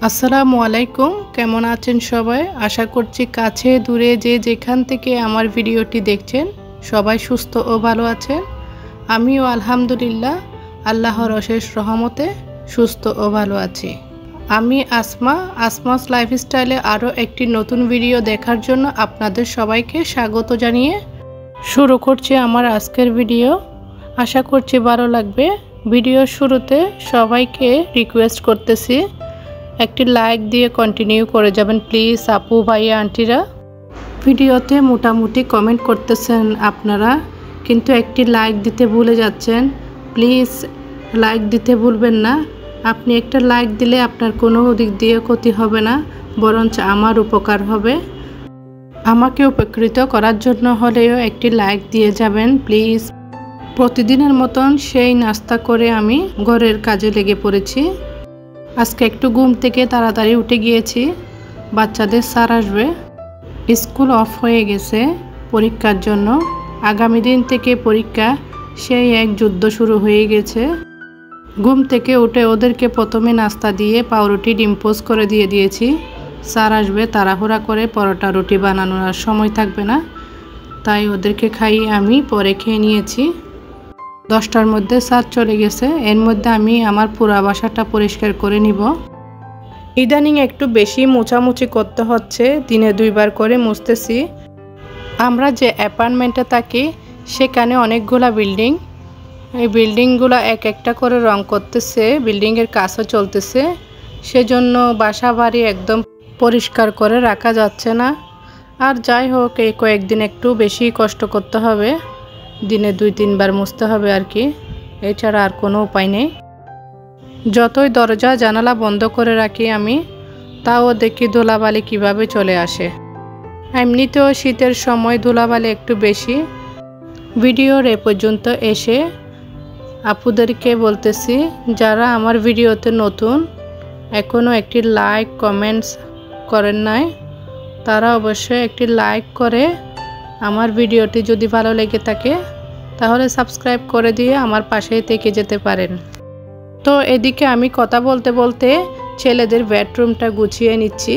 আসসালামু আলাইকুম, কেমন আছেন সবাই? আশা করছি কাছে দূরে যে যেখান থেকে আমার ভিডিওটি দেখছেন সবাই সুস্থ ও ভালো আছেন। আমিও আলহামদুলিল্লাহ আল্লাহর অশেষ রহমতে সুস্থ ও ভালো আছি। আমি আসমাস লাইফস্টাইলে আরও একটি নতুন ভিডিও দেখার জন্য আপনাদের সবাইকে স্বাগত জানিয়ে শুরু করছি আমার আজকের ভিডিও। আশা করছি ভালো লাগবে। ভিডিওর শুরুতে সবাইকে রিকোয়েস্ট করতেছি একটি লাইক দিয়ে কন্টিনিউ করে যাবেন প্লিজ। আপু ভাইয়া আন্টিরা ভিডিওতে মোটামুটি কমেন্ট করতেছেন আপনারা, কিন্তু একটি লাইক দিতে ভুলে যাচ্ছেন। প্লিজ লাইক দিতে ভুলবেন না। আপনি একটা লাইক দিলে আপনার কোনো দিক দিয়ে ক্ষতি হবে না, বরঞ্চ আমার উপকার হবে। আমাকে উপকৃত করার জন্য হলেও একটি লাইক দিয়ে যাবেন প্লিজ। প্রতিদিনের মতন সেই নাস্তা করে আমি ঘরের কাজে লেগে পড়েছি। আজকে একটু ঘুম থেকে তাড়াতাড়ি উঠে গিয়েছি। বাচ্চাদের স্যার আসবে, স্কুল অফ হয়ে গেছে পরীক্ষার জন্য। আগামী দিন থেকে পরীক্ষা, সেই এক যুদ্ধ শুরু হয়ে গেছে। ঘুম থেকে উঠে ওদেরকে প্রথমে নাস্তা দিয়ে পাউরুটি ডিম পোস্ট করে দিয়েছি। স্যার আসবে, তাড়াহুড়া করে পরোটা রুটি বানানোর আর সময় থাকবে না, তাই ওদেরকে খাইয়ে আমি পরে খেয়ে নিয়েছি। 10টার মধ্যে স্যার চলে গেছে। এর মধ্যে আমি আমার পুরা বাসাটা পরিষ্কার করে নিব। ইদানিং একটু বেশি মোছামুছি করতে হচ্ছে, দিনে 2 বার করে মুছতেছি। আমরা যে অ্যাপার্টমেন্টে থাকি সেখানে অনেকগুলা বিল্ডিং। এই বিল্ডিংগুলো এক একটা করে রং করতেছে, বিল্ডিংয়ের কাজও চলতেছে। সেজন্য বাসা বাড়ি একদম পরিষ্কার করে রাখা যাচ্ছে না। আর যাই হোক, এই কয়েকদিন একটু বেশি কষ্ট করতে হবে, দিনে 2-3 বার মুছতে হবে আর কি, এছাড়া আর কোনো উপায় নেই। যতই দরজা জানালা বন্ধ করে রাখি আমি, তাও দেখি ধুলাবালি কিভাবে চলে আসে। এমনিতেও শীতের সময় ধুলাবালি একটু বেশি। ভিডিওর এ পর্যন্ত এসে আপুদেরকে বলতেছি, যারা আমার ভিডিওতে নতুন এখনও একটি লাইক কমেন্টস করেন নাই, তারা অবশ্যই একটি লাইক করে আমার ভিডিওটি যদি ভালো লেগে থাকে তাহলে সাবস্ক্রাইব করে দিয়ে আমার পাশেই থেকে যেতে পারেন। তো এদিকে আমি কথা বলতে বলতে ছেলেদের বেডরুমটা গুছিয়ে নিচ্ছি।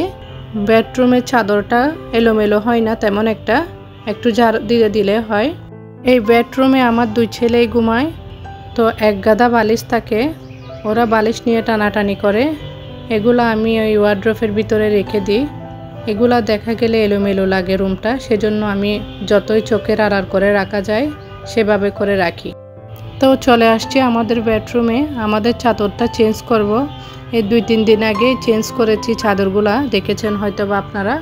বেডরুমের চাদরটা এলোমেলো হয় না তেমন একটা, একটু ঝাড় দিয়ে দিলে হয়। এই বেডরুমে আমার 2 ছেলেই ঘুমায়, তো এক গাদা বালিশ থাকে, ওরা বালিশ নিয়ে টানাটানি করে। এগুলো আমি ওই ওয়ার্ড্রোফের ভিতরে রেখে দিই। এগুলা দেখা গেলে এলোমেলো লাগে রুমটা, সেজন্য আমি যতই চোখের আড়াল করে রাখা যায় সেভাবে করে রাখি। তো চলে আসছি আমাদের বেডরুমে। আমাদের চাদরটা চেঞ্জ করব। এই 2-3 দিন আগে চেঞ্জ করেছি চাদরগুলা, দেখেছেন হয়তো বা আপনারা।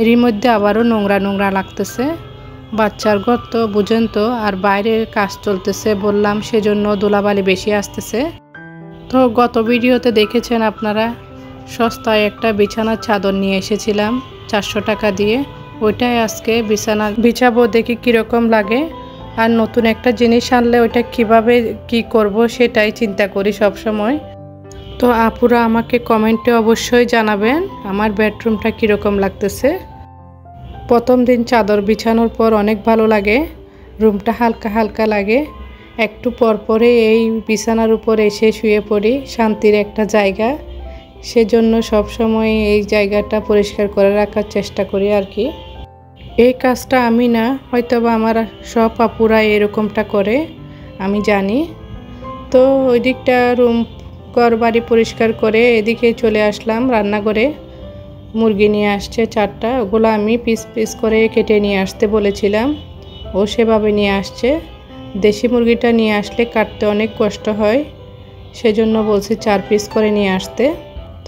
এরই মধ্যে আবারও নোংরা নোংরা লাগতেছে। বাচ্চার ঘর তো বুঝেন তো, আর বাইরের কাজ চলতেছে বললাম, সেজন্য ধুলাবালি বেশি আসতেছে। তো গত ভিডিওতে দেখেছেন আপনারা, সস্তায় একটা বিছানার চাদর নিয়ে এসেছিলাম 400 টাকা দিয়ে। ওইটাই আজকে বিছানা বিছাবো, দেখি কীরকম লাগে। আর নতুন একটা জিনিস আনলে ওইটা কিভাবে কি করব সেটাই চিন্তা করি সব সময়। তো আপুরা আমাকে কমেন্টে অবশ্যই জানাবেন আমার বেডরুমটা কীরকম লাগতেছে। প্রথম দিন চাদর বিছানোর পর অনেক ভালো লাগে, রুমটা হালকা হালকা লাগে। একটু পর পরে এই বিছানার উপর এসে শুয়ে পড়ি, শান্তির একটা জায়গা। সেজন্য সব সময় এই জায়গাটা পরিষ্কার করে রাখার চেষ্টা করি আর কি। এই কাজটা আমি না, হয়তোবা আমার সব আপুরা এরকমটা করে, আমি জানি। তো ওই দিকটা রুম ঘর বাড়ি পরিষ্কার করে এদিকে চলে আসলাম রান্নাঘরে। মুরগি নিয়ে আসছে 4টা, ওগুলো আমি পিস পিস করে কেটে নিয়ে আসতে বলেছিলাম, ও সেভাবে নিয়ে আসছে। দেশি মুরগিটা নিয়ে আসলে কাটতে অনেক কষ্ট হয়, সেজন্য বলছি 4 পিস করে নিয়ে আসতে।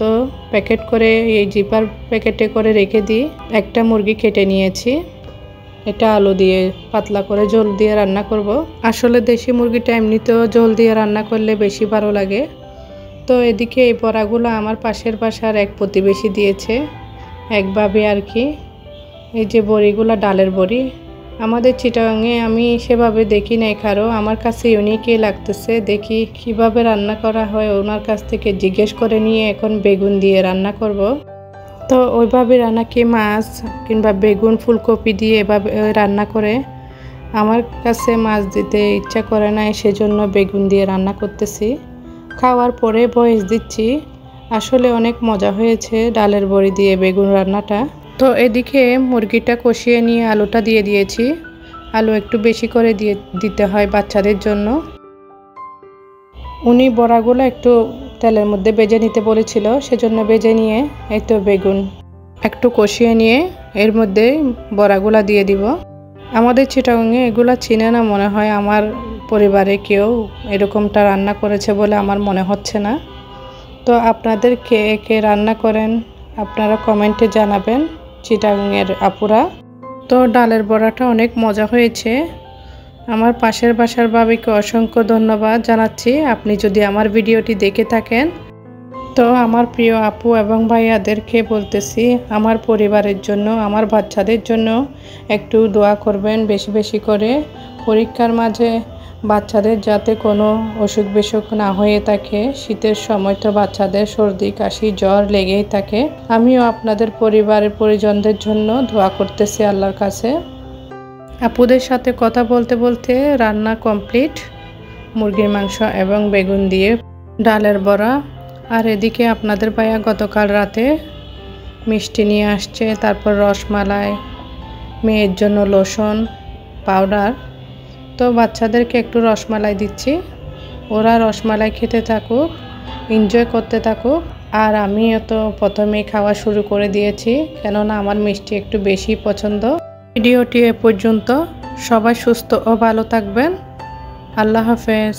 তো প্যাকেট করে এই জিপার প্যাকেটে করে রেখে দিই। একটা মুরগি কেটে নিয়েছি, এটা আলু দিয়ে পাতলা করে ঝোল দিয়ে রান্না করব। আসলে দেশি মুরগিটা এমনিতেও ঝোল দিয়ে রান্না করলে বেশি ভালো লাগে। তো এদিকে এই বড়াগুলো আমার পাশের বাসার এক প্রতিবেশী দিয়েছে, একভাবে আর কি। এই যে বড়িগুলো ডালের বড়ি, আমাদের চিটাগাঙে আমি সেভাবে দেখি নাই কারো, আমার কাছে ইউনিকই লাগতেছে। দেখি কিভাবে রান্না করা হয়, ওনার কাছ থেকে জিজ্ঞেস করে নিয়ে এখন বেগুন দিয়ে রান্না করব। তো ওইভাবে রান্না কি মাছ কিংবা বেগুন ফুলকপি দিয়ে এভাবে রান্না করে, আমার কাছে মাছ দিতে ইচ্ছা করে না, সেজন্য বেগুন দিয়ে রান্না করতেছি। খাওয়ার পরে ভয়েস দিচ্ছি, আসলে অনেক মজা হয়েছে ডালের বড়ি দিয়ে বেগুন রান্নাটা। তো এদিকে মুরগিটা কষিয়ে নিয়ে আলুটা দিয়ে দিয়েছি। আলু একটু বেশি করে দিতে হয় বাচ্চাদের জন্য। উনি বড়াগুলো একটু তেলের মধ্যে ভেজে নিতে বলেছিল, সেজন্য ভেজে নিয়ে এই তো বেগুন একটু কষিয়ে নিয়ে এর মধ্যে বড়াগুলা দিয়ে দিব। আমাদের চিটাগাঙে এগুলা চিনে না মনে হয়, আমার পরিবারে কেউ এরকমটা রান্না করেছে বলে আমার মনে হচ্ছে না। তো আপনাদের কে কে রান্না করেন আপনারা কমেন্টে জানাবেন চিটাগাঙের আপুরা। তো ডালের বড়াটা অনেক মজা হয়েছে। আমার পাশের বাসার ভাবিকে অসংখ্য ধন্যবাদ জানাচ্ছি। আপনি যদি আমার ভিডিওটি দেখে থাকেন তো আমার প্রিয় আপু এবং ভাইয়াদেরকে বলতেছি আমার পরিবারের জন্য, আমার বাচ্চাদের জন্য একটু দোয়া করবেন বেশি বেশি করে। পরীক্ষার মাঝে বাচ্চাদের যাতে কোনো অসুখ বিসুখ না হয়ে থাকে। শীতের সময় তো বাচ্চাদের সর্দি কাশি জ্বর লেগেই থাকে। আমিও আপনাদের পরিবারের পরিজনদের জন্য দোয়া করতেছি আল্লাহর কাছে। আপুদের সাথে কথা বলতে বলতে রান্না কমপ্লিট, মুরগির মাংস এবং বেগুন দিয়ে ডালের বড়া। আর এদিকে আপনাদের ভাইয়া গতকাল রাতে মিষ্টি নিয়ে আসছে, তারপর রসমালাই, মেয়ের জন্য লোশন পাউডার। তো বাচ্চাদেরকে একটু রসমালাই দিচ্ছি, ওরা রসমালাই খেতে থাকুক, এনজয় করতে থাকুক। আর আমিও তো প্রথমেই খাওয়া শুরু করে দিয়েছি, কেননা আমার মিষ্টি একটু বেশি পছন্দ। ভিডিওটি এ পর্যন্ত, সবাই সুস্থ ও ভালো থাকবেন। আল্লাহ হাফেজ।